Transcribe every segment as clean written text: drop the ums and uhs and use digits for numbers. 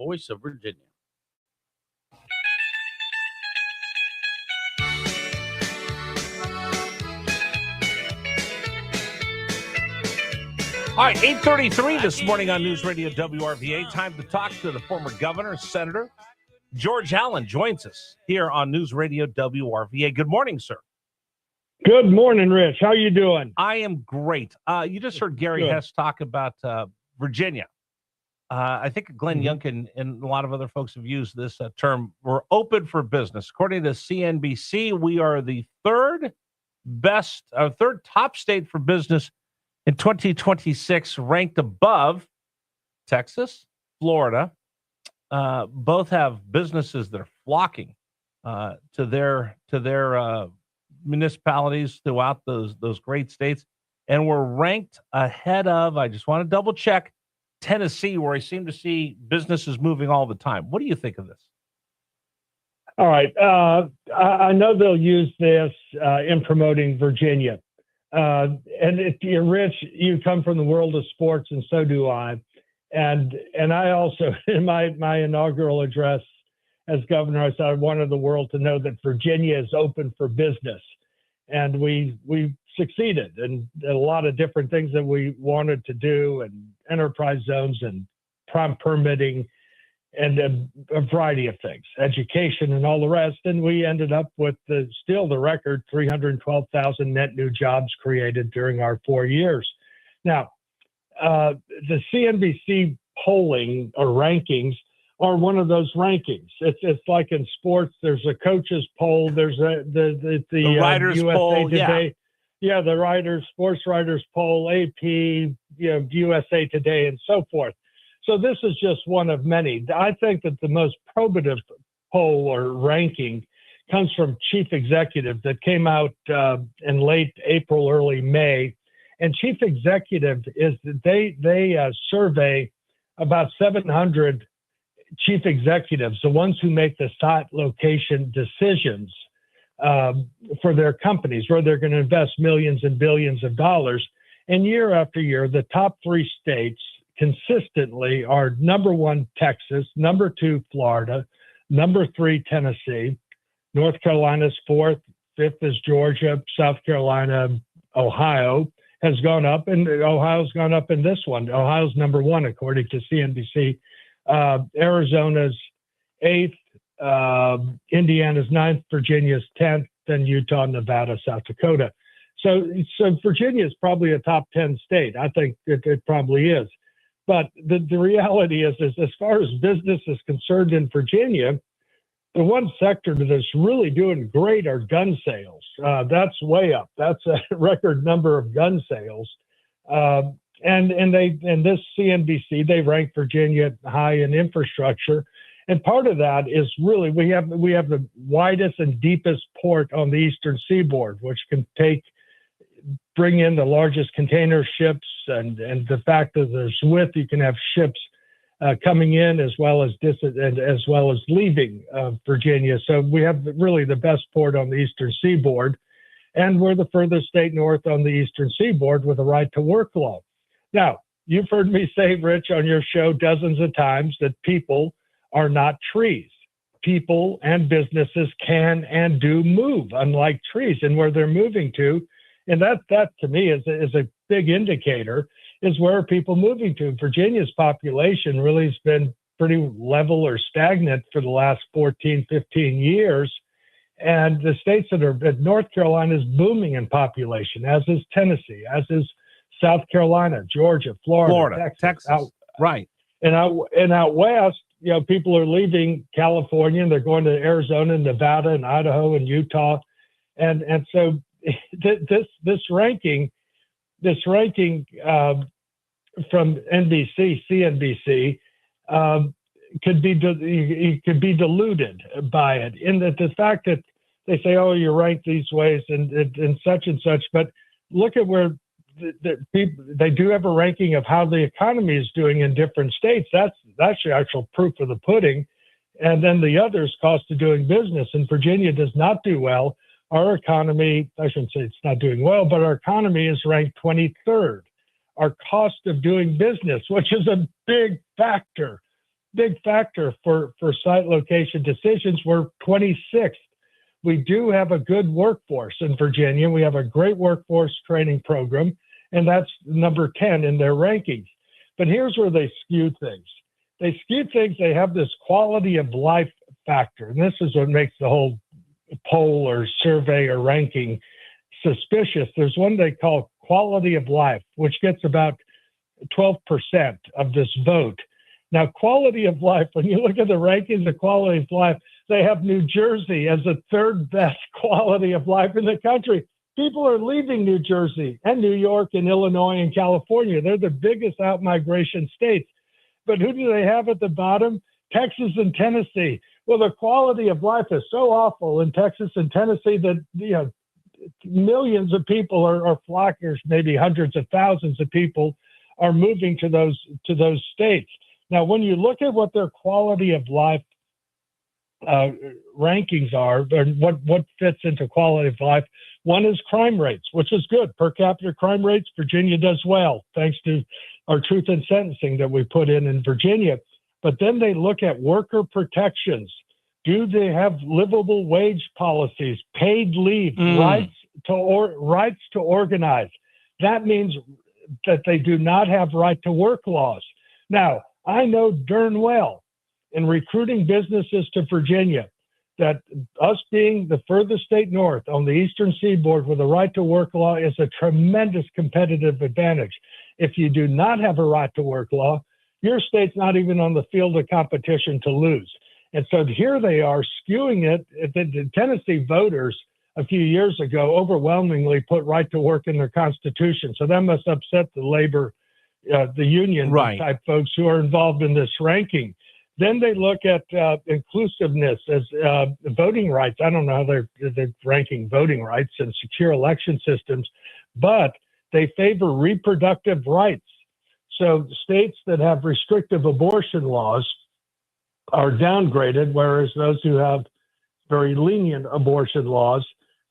voice of Virginia. All right, 8:33 this morning on News Radio WRVA. Time to talk to the former governor, Senator George Allen joins us here on News Radio WRVA. Good morning, sir. Good morning, Rich. How you doing? I am great. You just heard Gary Hess talk about Virginia. I think Glenn Youngkin and a lot of other folks have used this term. We're open for business. According to CNBC, we are the third top state for business in 2026, ranked above Texas, Florida. Both have businesses that are flocking to their municipalities throughout those great states, and we're ranked ahead of. I just want to double check Tennessee, where I seem to see businesses moving all the time. What do you think of this? All right, I know they'll use this in promoting Virginia. And if you're Rich, you come from the world of sports, and so do I. And I also, in my inaugural address as governor, I said I wanted the world to know that Virginia is open for business. And we succeeded in a lot of different things that we wanted to do, and enterprise zones and prompt permitting and a variety of things, education and all the rest. And we ended up with still the record 312,000 net new jobs created during our 4 years. Now, the CNBC polling or rankings are one of those rankings. It's like in sports, there's a coaches poll, there's the writers USA poll, Today. Yeah, the sports writers poll, AP, USA Today, and so forth. So this is just one of many. I think that the most probative poll or ranking comes from Chief Executive that came out in late April, early May. And Chief Executive is they survey about 700 chief executives, the ones who make the site location decisions for their companies, where they're going to invest millions and billions of dollars. And year after year, the top three states consistently are number one, Texas, number two, Florida, number three, Tennessee, North Carolina's fourth, fifth is Georgia, South Carolina, Ohio has gone up, and Ohio's gone up in this one. Ohio's number one, according to CNBC. Arizona's eighth, Indiana's ninth, Virginia's 10th, then Utah, Nevada, South Dakota. So Virginia is probably a top 10 state. I think it probably is. But the reality is as far as business is concerned in Virginia, the one sector that is really doing great are gun sales. That's way up. That's a record number of gun sales. And this CNBC, they rank Virginia high in infrastructure. And part of that is really we have the widest and deepest port on the eastern seaboard, which can bring in the largest container ships, and the fact that there's you can have ships coming in as well as leaving Virginia. So we have really the best port on the eastern seaboard, and we're the furthest state north on the eastern seaboard with a right to work law. Now, you've heard me say, Rich, on your show dozens of times that people are not trees. People and businesses can and do move, unlike trees, and where they're moving to. And that to me is a big indicator, is where are people moving to. Virginia's population really has been pretty level or stagnant for the last 14, 15 years. And the states North Carolina is booming in population, as is Tennessee, as is South Carolina, Georgia, Florida, Texas. Right. And out west, people are leaving California and they're going to Arizona, Nevada, and Idaho and Utah. And so this ranking from CNBC, could be diluted by it, in that the fact that they say, oh, you're ranked these ways and such and such, but look at where they do have a ranking of how the economy is doing in different states. That's the actual proof of the pudding. And then the others, cost of doing business. And Virginia does not do well. Our economy, I shouldn't say it's not doing well, but our economy is ranked 23rd. Our cost of doing business, which is a big factor, big factor for site location decisions. We're 26th. We do have a good workforce in Virginia. We have a great workforce training program, and that's number 10 in their rankings. But here's where they skew things. They have this quality of life factor, and this is what makes the whole poll or survey or ranking suspicious. There's one they call quality of life, which gets about 12% of this vote. Now, quality of life, when you look at the rankings of quality of life, they have New Jersey as the third best quality of life in the country. People are leaving New Jersey and New York and Illinois and California. They're the biggest out-migration states. But who do they have at the bottom? Texas and Tennessee. Well, the quality of life is so awful in Texas and Tennessee that millions of people are flockers, maybe hundreds of thousands of people are moving to those states. Now, when you look at what their quality of life rankings are, and what fits into quality of life, one is crime rates, which is good. Per capita crime rates, Virginia does well, thanks to our truth in sentencing that we put in Virginia. But then they look at worker protections. Do they have livable wage policies, paid leave, rights to organize? That means that they do not have right to work laws. Now, I know darn well in recruiting businesses to Virginia that us being the furthest state north on the eastern seaboard with a right to work law is a tremendous competitive advantage. If you do not have a right to work law, your state's not even on the field of competition to lose. And so here they are skewing it. The Tennessee voters a few years ago overwhelmingly put right to work in their constitution. So that must upset the labor, the union type folks who are involved in this ranking. Then they look at inclusiveness as voting rights. I don't know how they're ranking voting rights and secure election systems, but they favor reproductive rights. So states that have restrictive abortion laws are downgraded, whereas those who have very lenient abortion laws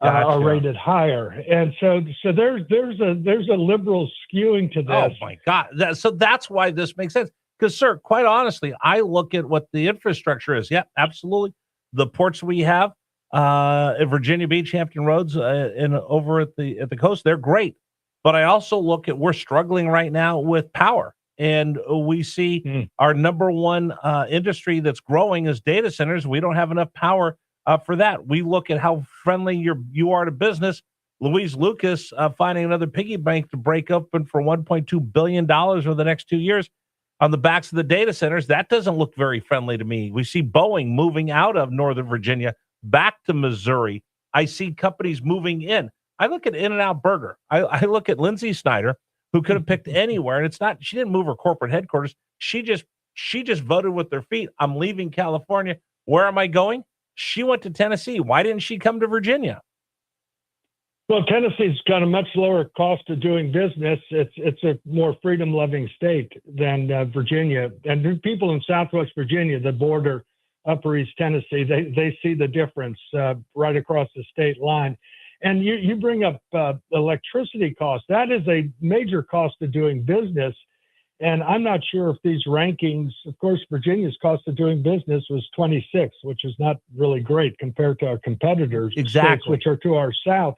are rated higher. And so there's a liberal skewing to this. Oh my God! So that's why this makes sense. Because, sir, quite honestly, I look at what the infrastructure is. Yeah, absolutely. The ports we have at Virginia Beach, Hampton Roads, and over at the coast, they're great. But I also look at we're struggling right now with power. And we see our number one industry that's growing is data centers. We don't have enough power for that. We look at how friendly you are to business. Louise Lucas finding another piggy bank to break open for $1.2 billion over the next 2 years on the backs of the data centers. That doesn't look very friendly to me. We see Boeing moving out of Northern Virginia back to Missouri. I see companies moving in. I look at In-N-Out Burger. I look at Lindsay Snyder, who could have picked anywhere. And it's not, she didn't move her corporate headquarters. She just voted with their feet. I'm leaving California. Where am I going? She went to Tennessee. Why didn't she come to Virginia? Well, Tennessee's got a much lower cost of doing business. It's a more freedom-loving state than Virginia. And people in Southwest Virginia, the border, Upper East Tennessee, they see the difference right across the state line. And you bring up electricity costs. That is a major cost of doing business. And I'm not sure if these rankings, of course, Virginia's cost of doing business was 26, which is not really great compared to our competitors, states, which are to our south.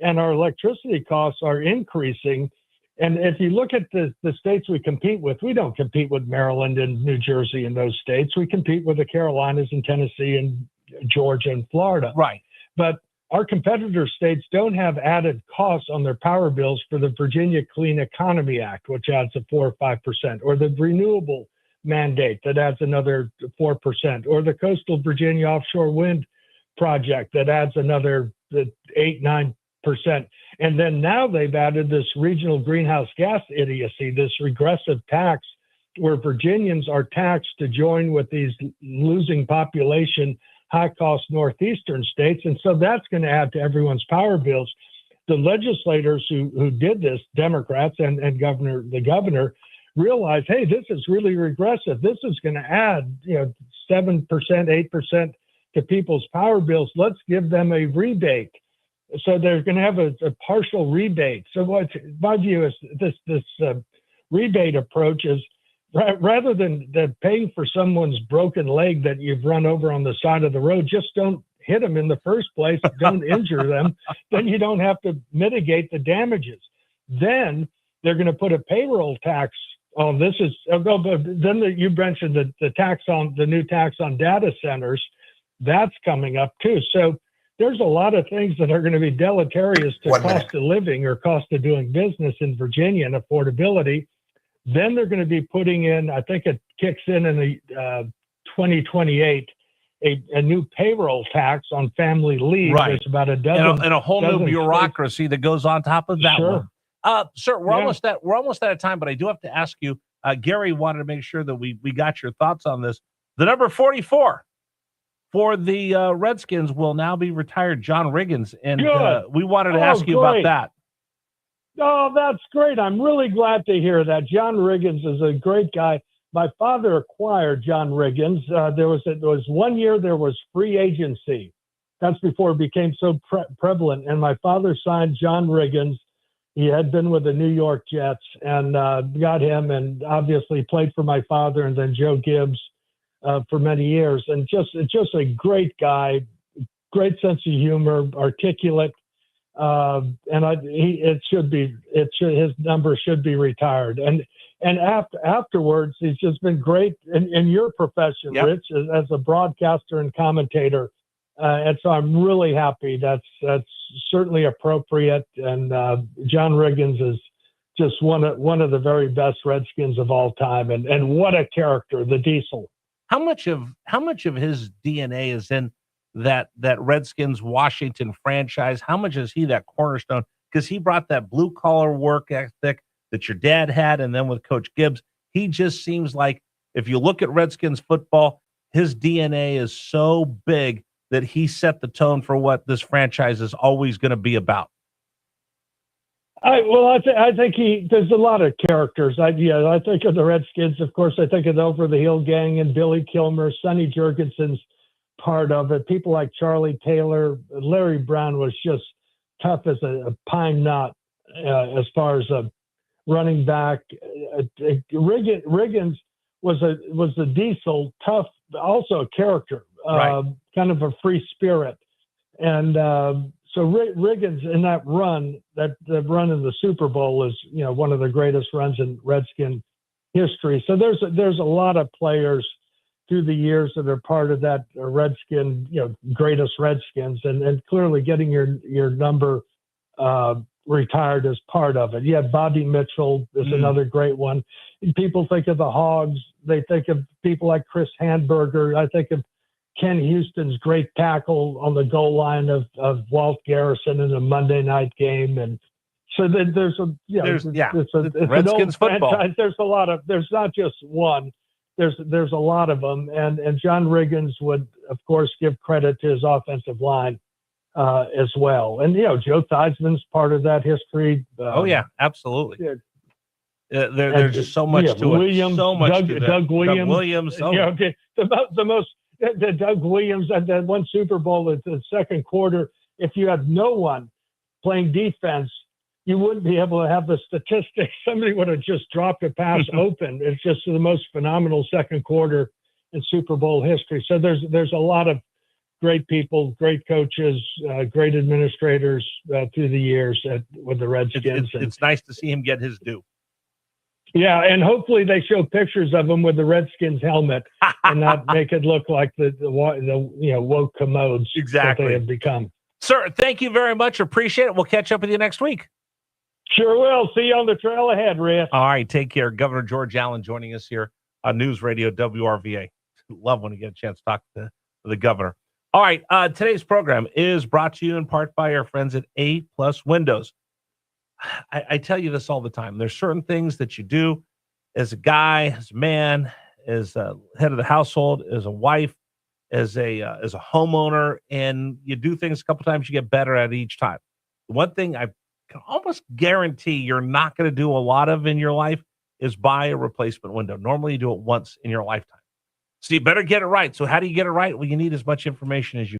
And our electricity costs are increasing. And if you look at the states we compete with, we don't compete with Maryland and New Jersey and those states. We compete with the Carolinas and Tennessee and Georgia and Florida. Right. But our competitor states don't have added costs on their power bills for the Virginia Clean Economy Act, which adds a 4 or 5%, or the renewable mandate that adds another 4%, or the Coastal Virginia Offshore Wind Project that adds another 8-9%. And then now they've added this regional greenhouse gas idiocy, this regressive tax where Virginians are taxed to join with these losing population, high-cost northeastern states. And so that's going to add to everyone's power bills. The legislators who did this, Democrats and the governor, realized, hey, this is really regressive. This is going to add 7%, 8% to people's power bills. Let's give them a rebate. So they're going to have a partial rebate. So what my view is this rebate approach is rather than paying for someone's broken leg that you've run over on the side of the road, just don't hit them in the first place. Don't injure them. Then you don't have to mitigate the damages. Then they're going to put a payroll tax on this. Then you mentioned the new tax on data centers. That's coming up too. So there's a lot of things that are going to be deleterious to cost of living or cost of doing business in Virginia and affordability. Then they're going to be putting in, I think it kicks in the 2028, a new payroll tax on family leave. Right. There's about a dozen. And a whole new bureaucracy that goes on top of that one. Sir, we're almost out of time, but I do have to ask you, Gary wanted to make sure that we got your thoughts on this. The number 44 for the Redskins will now be retired, John Riggins, and we wanted to ask you about that. Oh, that's great. I'm really glad to hear that. John Riggins is a great guy. My father acquired John Riggins. There was 1 year there was free agency. That's before it became so prevalent. And my father signed John Riggins. He had been with the New York Jets and got him, and obviously played for my father and then Joe Gibbs for many years. And just a great guy, great sense of humor, articulate. His number should be retired. And afterwards, he's just been great in your profession, yep, Rich, as a broadcaster and commentator. And so I'm really happy. That's certainly appropriate. And John Riggins is just one of the very best Redskins of all time. And what a character, the Diesel. How much of his DNA is in that Redskins Washington franchise? How much is he that cornerstone? Because he brought that blue collar work ethic that your dad had, and then with Coach Gibbs, he just seems like, if you look at Redskins football, his DNA is so big that he set the tone for what this franchise is always going to be about. I think there's a lot of characters. I think of the Redskins, of course. I think of the Over the Hill Gang and Billy Kilmer, Sonny Jurgensen's part of it. People like Charlie Taylor, Larry Brown was just tough as a pine knot as far as a running back. Riggins was a Diesel, tough, also a character, right, kind of a free spirit. And so Riggins in that run in the Super Bowl is, one of the greatest runs in Redskin history. So there's a lot of players through the years that are part of that Redskin, greatest Redskins, and clearly getting your number retired as part of it. Yeah, Bobby Mitchell is another great one. People think of the Hogs. They think of people like Chris Handberger. I think of Ken Houston's great tackle on the goal line of Walt Garrison in a Monday night game. And so there's Redskins football. Franchise. There's not just one. There's a lot of them, and John Riggins would, of course, give credit to his offensive line as well. And Joe Theismann's part of that history. Absolutely. There's just so much to Williams, it. So much Doug, to that. Doug Williams. The Doug Williams at that one Super Bowl in the second quarter. If you had no one playing defense, you wouldn't be able to have the statistics. Somebody would have just dropped a pass open. It's just the most phenomenal second quarter in Super Bowl history. So there's a lot of great people, great coaches, great administrators through the years with the Redskins. It's nice to see him get his due. Yeah, and hopefully they show pictures of him with the Redskins helmet and not make it look like the woke commodes that they have become. Sir, thank you very much. Appreciate it. We'll catch up with you next week. Sure will. See you on the trail ahead, Rick. All right, take care. Governor George Allen joining us here on News Radio WRVA. Love when you get a chance to talk to the governor. All right, today's program is brought to you in part by our friends at A+ Windows. I tell you this all the time. There's certain things that you do as a guy, as a man, as a head of the household, as a wife, as a homeowner, and you do things a couple times, you get better at each time. One thing I can almost guarantee you're not going to do a lot of in your life is buy a replacement window. Normally you do it once in your lifetime. So you better get it right. So how do you get it right? Well, you need as much information as you